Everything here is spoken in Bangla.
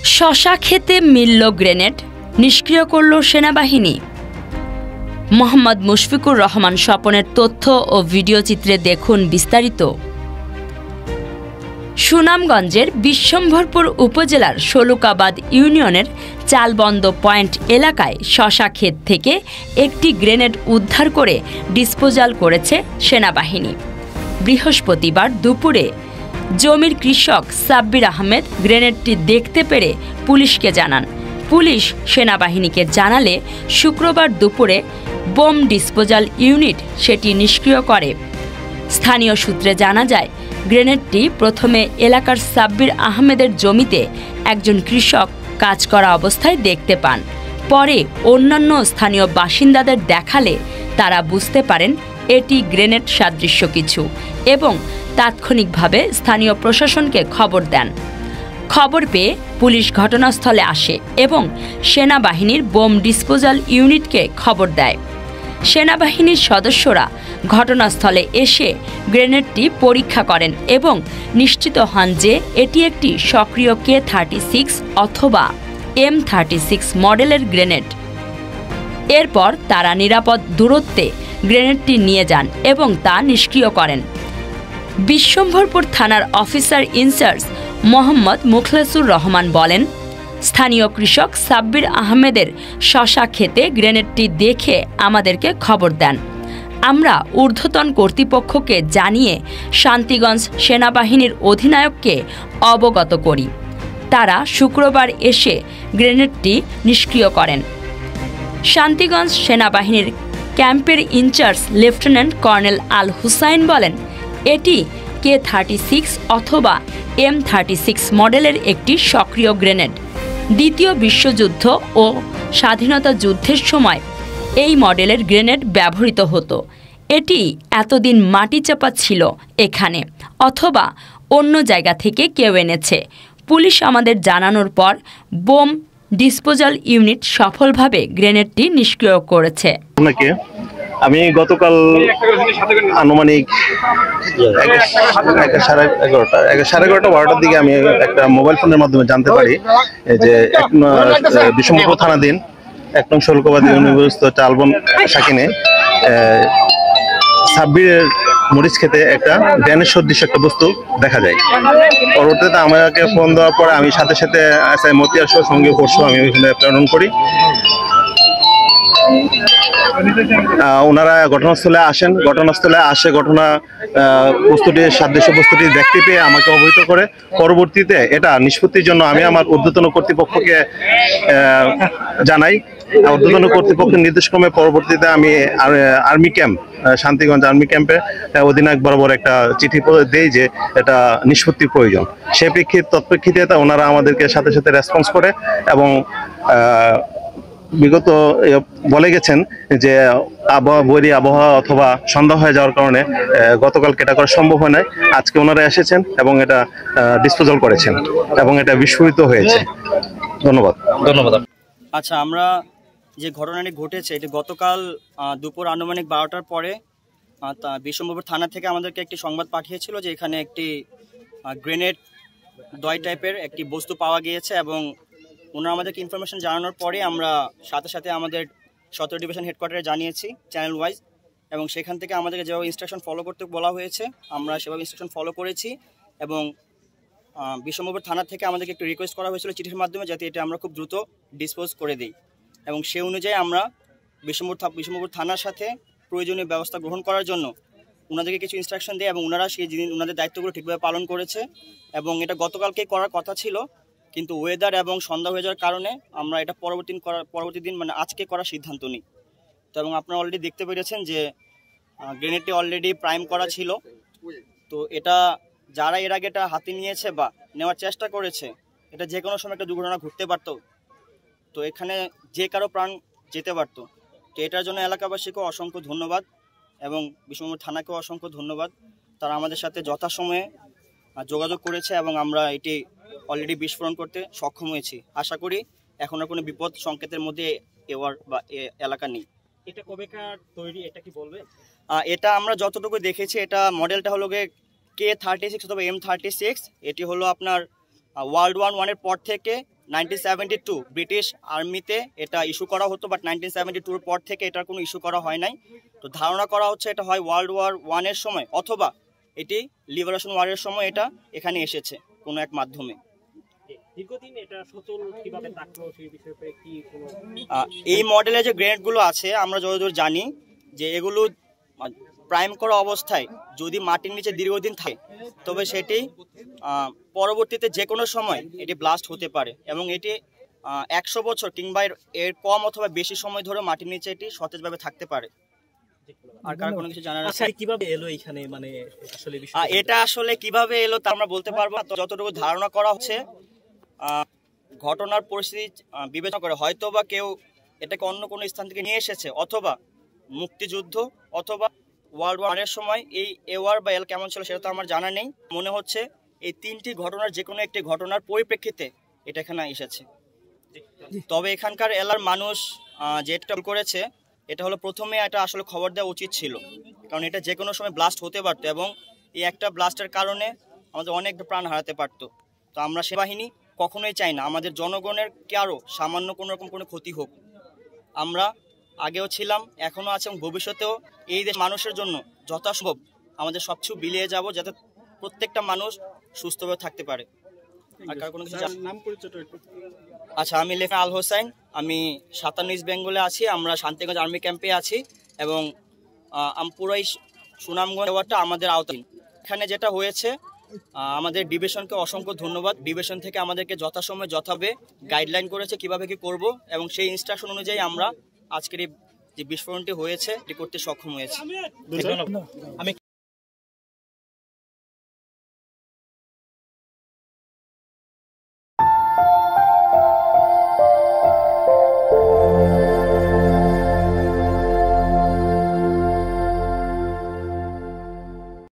শশা খেতে মিলল গ্রেনেড, নিষ্ক্রিয় করল সেনাবাহিনী। মোহাম্মদ মুশফিকুর রহমান স্বপনের তথ্য ও ভিডিও চিত্রে দেখুন বিস্তারিত। সুনামগঞ্জের বিশ্বম্ভরপুর উপজেলার শলুকাবাদ ইউনিয়নের চালবন্দ পয়েন্ট এলাকায় শশা ক্ষেত থেকে একটি গ্রেনেড উদ্ধার করে ডিসপোজাল করেছে সেনাবাহিনী। বৃহস্পতিবার দুপুরে জমির কৃষক সাব্বির আহমেদ গ্রেনেডটি দেখতে পেরে পুলিশকে জানান। পুলিশ সেনাবাহিনীকে জানালে শুক্রবার দুপুরে বোম ডিসপোজাল ইউনিট সেটি নিষ্ক্রিয় করে। স্থানীয় সূত্রে জানা যায়, গ্রেনেডটি প্রথমে এলাকার সাব্বির আহমেদের জমিতে একজন কৃষক কাজ করা অবস্থায় দেখতে পান। পরে অন্যান্য স্থানীয় বাসিন্দাদের দেখালে তারা বুঝতে পারেন এটি গ্রেনেড সাদৃশ্য কিছু এবং তাৎক্ষণিকভাবে স্থানীয় প্রশাসনকে খবর দেন। খবর পেয়ে পুলিশ ঘটনাস্থলে আসে এবং সেনাবাহিনীর বোম ডিসপোজাল ইউনিটকে খবর দেয়। সেনাবাহিনীর সদস্যরা ঘটনাস্থলে এসে গ্রেনেডটি পরীক্ষা করেন এবং নিশ্চিত হন যে এটি একটি সক্রিয় K36 অথবা M36 মডেলের গ্রেনেড। এরপর তারা নিরাপদ দূরত্বে গ্রেনেডটি নিয়ে যান এবং তা নিষ্ক্রিয় করেন। বিশ্বম্ভরপুর থানার অফিসার ইনচার্জ মোহাম্মদ মুখলেসুর রহমান বলেন, স্থানীয় কৃষক সাব্বির আহমেদের শশা খেতে গ্রেনেডটি দেখে আমাদেরকে খবর দেন। আমরা ঊর্ধ্বতন কর্তৃপক্ষকে জানিয়ে শান্তিগঞ্জ সেনাবাহিনীর অধিনায়ককে অবগত করি। তারা শুক্রবার এসে গ্রেনেডটি নিষ্ক্রিয় করেন। শান্তিগঞ্জ সেনাবাহিনীর ক্যাম্পের ইনচার্জ লেফটেন্যান্ট কর্নেল আল হুসাইন বলেন, এটি K36 অথবা M36 মডেলের একটি সক্রিয় গ্রেনেড। দ্বিতীয় বিশ্বযুদ্ধ ও স্বাধীনতা যুদ্ধের সময় এই মডেলের গ্রেনেড ব্যবহৃত হতো। এটি এতদিন মাটি চাপা ছিল এখানে, অথবা অন্য জায়গা থেকে কেউ এনেছে। পুলিশ আমাদের জানানোর পর বোম ডিসপোজাল ইউনিট সফলভাবে গ্রেনেডটি নিষ্ক্রিয় করেছে। আমি গতকাল আনুমানিক 11:30-12টার দিকে আমি একটা মোবাইল ফোনের মাধ্যমে জানতে পারি যে বিশ্বম্ভরপুর থানাধীন 1 নং শলুকাবাদ ইউনিয়নস্থ চালবন শাকিনে সাব্বিরের মরিচ খেতে একটা গ্রেনেড সদৃশ্য একটা বস্তু দেখা যায়। পরবর্তীতে আমাকে ফোন দেওয়ার পরে আমি সাথে সাথে SI মতিয়ার সঙ্গে পরশু আমি ওইখানে প্রেরণ করি। ওনারা ঘটনাস্থলে আসেন। ঘটনাস্থলে আসে সাদৃশ্য বস্তুটি দেখতে পেয়ে আমাকে অবহিত করে। পরবর্তীতে এটা নিষ্পত্তির জন্য আমি আমার ঊর্ধ্বতন কর্তৃপক্ষকে জানাই। ঊর্ধ্বতন কর্তৃপক্ষের নির্দেশক্রমে পরবর্তীতে আমি আর্মি ক্যাম্প, শান্তিগঞ্জ আর্মি ক্যাম্পে অধিনায়ক বরাবর একটা চিঠি দেই যে এটা নিষ্পত্তির প্রয়োজন। সে তৎপ্রেক্ষিতে ওনারা আমাদেরকে সাথে সাথে রেসপন্স করে এবং বিগত বলে গেছেন যে বৈরী আবহাওয়া অথবা সন্ধ্যা হয়ে যাওয়ার কারণে গতকাল এটা করা সম্ভব হয় নাই। আজকে ওনারা এসেছেন এবং এটা ডিসপোজাল করেছেন এবং এটা বিস্ফোরিত হয়েছে। ধন্যবাদ। আচ্ছা, আমরা যে ঘটনাটি ঘটেছে এটি গতকাল দুপুর আনুমানিক 12টার পরে বিশ্বম্ভরপুর থানা থেকে আমাদেরকে একটি সংবাদ পাঠিয়েছিল যে এখানে একটি গ্রেনেড দয় টাইপের একটি বস্তু পাওয়া গিয়েছে এবং ওনারা আমাদেরকে ইনফরমেশন জানানোর পরে আমরা সাথে সাথে আমাদের 17 ডিভিশন হেডকোয়ার্টারে জানিয়েছি চ্যানেল ওয়াইজ, এবং সেখান থেকে আমাদেরকে যেভাবে ইনস্ট্রাকশন ফলো করতে বলা হয়েছে আমরা সেভাবে ইনস্ট্রাকশন ফলো করেছি। এবং বিশ্বম্ভরপুর থানা থেকে আমাদেরকে একটু রিকোয়েস্ট করা হয়েছিল চিঠির মাধ্যমে যাতে এটা আমরা খুব দ্রুত ডিসপোজ করে দিই, এবং সে অনুযায়ী আমরা বিশ্বম্ভরপুর থানার সাথে প্রয়োজনীয় ব্যবস্থা গ্রহণ করার জন্য ওনাদেরকে কিছু ইনস্ট্রাকশন দেয় এবং ওনারা সেই ওনাদের দায়িত্বগুলো ঠিকভাবে পালন করেছে। এবং এটা গতকালকেই করার কথা ছিল, কিন্তু ওয়েদার এবং সন্ধ্যা হয়ে যাওয়ার কারণে আমরা এটা পরবর্তী দিন মানে আজকে করার সিদ্ধান্ত নিই। তো এবং আপনারা অলরেডি দেখতে পেরেছেন যে গ্রেনেডটি অলরেডি প্রাইম করা ছিল। তো এটা যারা এর আগে এটা হাতে নিয়েছে বা নেওয়ার চেষ্টা করেছে, এটা যে কোনো সময় একটা দুর্ঘটনা ঘটতে পারত, তো এখানে যে কারো প্রাণ যেতে পারত। তো এটার জন্য এলাকাবাসীকেও অসংখ্য ধন্যবাদ এবং বিশ্বম্ভরপুর থানাকেও অসংখ্য ধন্যবাদ। তারা আমাদের সাথে যথাসময়ে যোগাযোগ করেছে এবং আমরা এটি অলরেডি বিস্ফোরণ করতে সক্ষম হয়েছি। আশা করি এখন আর কোনো বিপদ সংকেতের মধ্যে এলাকা নেই। এটা কবেকার তৈরি, এটা কি বলবে? এটা আমরা যতটুকু দেখেছি এটা মডেলটা হলো K36 অথবা M36। এটি হলো আপনার ওয়ার্ল্ড ওয়ার 1 এর পর থেকে 1972 ব্রিটিশ আর্মিতে এটা ইস্যু করা হতো, বাট 1972 পর থেকে এটার কোনো ইস্যু করা হয় নাই। তো ধারণা করা হচ্ছে এটা হয় ওয়ার্ল্ড ওয়ার 1 এর সময় অথবা এটি লিবারেশন ওয়ারের সময় এটা এখানে এসেছে কোনো এক মাধ্যমে। দীর্ঘদিন এটা সচল কিভাবে থাকলো সেই বিষয়ে কি কোনো এই মডেলের যে গ্রেনেডগুলো আছে আমরা যতদূর জানি যে এগুলো প্রাইম করা অবস্থায় যদি মাটির নিচে দীর্ঘদিন থাকে তবে সেটি পরবর্তীতে যে কোনো সময় এটি ব্লাস্ট হতে পারে এবং এটি 100 বছর কিংবা এর কম অথবা বেশি সময় ধরে মাটির নিচে এটি সতেজভাবে থাকতে পারে। আর কার কোনো কিছু জানার আছে? কিভাবে এলো এখানে, মানে আসলে এটা আসলে কিভাবে এলো তা আমরা বলতে পারবো না। যতটুকু ধারণা করা হচ্ছে ঘটনার পরিস্থিতি বিবেচনা করে হয়তো বা কেউ এটাকে অন্য কোনো স্থান থেকে নিয়ে এসেছে, অথবা মুক্তিযুদ্ধ অথবা ওয়ার্ল্ড ওয়ারের সময় এই এওয়ার বা এল কেমন ছিল সেটা তো আমার জানা নেই। মনে হচ্ছে এই তিনটি ঘটনার যে কোনো একটি ঘটনার পরিপ্রেক্ষিতে এটা এখানে এসেছে। তবে এখানকার এলার মানুষ যেটা করেছে এটা হলো প্রথমে এটা আসলে খবর দেওয়া উচিত ছিল, কারণ এটা যে কোনো সময় ব্লাস্ট হতে পারতো এবং এই একটা ব্লাস্টের কারণে আমাদের অনেক প্রাণ হারাতে পারতো। তো আমরা সেনাবাহিনী কখনোই চাই না আমাদের জনগণের কারো সামান্য কোনো রকম কোনো ক্ষতি হোক। আমরা আগেও ছিলাম, এখনও আছে এবং ভবিষ্যতেও এই দেশ মানুষের জন্য যথাসম্ভব আমাদের সবকিছু বিলিয়ে যাব যাতে প্রত্যেকটা মানুষ সুস্থভাবে থাকতে পারে। আর কার কোনো কিছু নাম পরিচয়টা? আচ্ছা, আমি লেফটেন্যান্ট আল হোসাইন, আমি 57 ইস্ট বেঙ্গলে আছি, আমরা শান্তিগঞ্জ আর্মি ক্যাম্পে আছি এবং পুরাই সুনামগঞ্জ ওয়ার্ডটা আমাদের আওতাধীন। এখানে যেটা হয়েছে আমাদের ডিভিশনকে অসংখ্য ধন্যবাদ। ডিভিশন থেকে আমাদেরকে যথাসময়ে যথাভাবে গাইডলাইন করেছে কিভাবে কি করব এবং সেই ইনস্ট্রাকশন অনুযায়ী আমরা আজকের এই যে বিস্ফোরণটি হয়েছে এটি করতে সক্ষম হয়েছি। আমি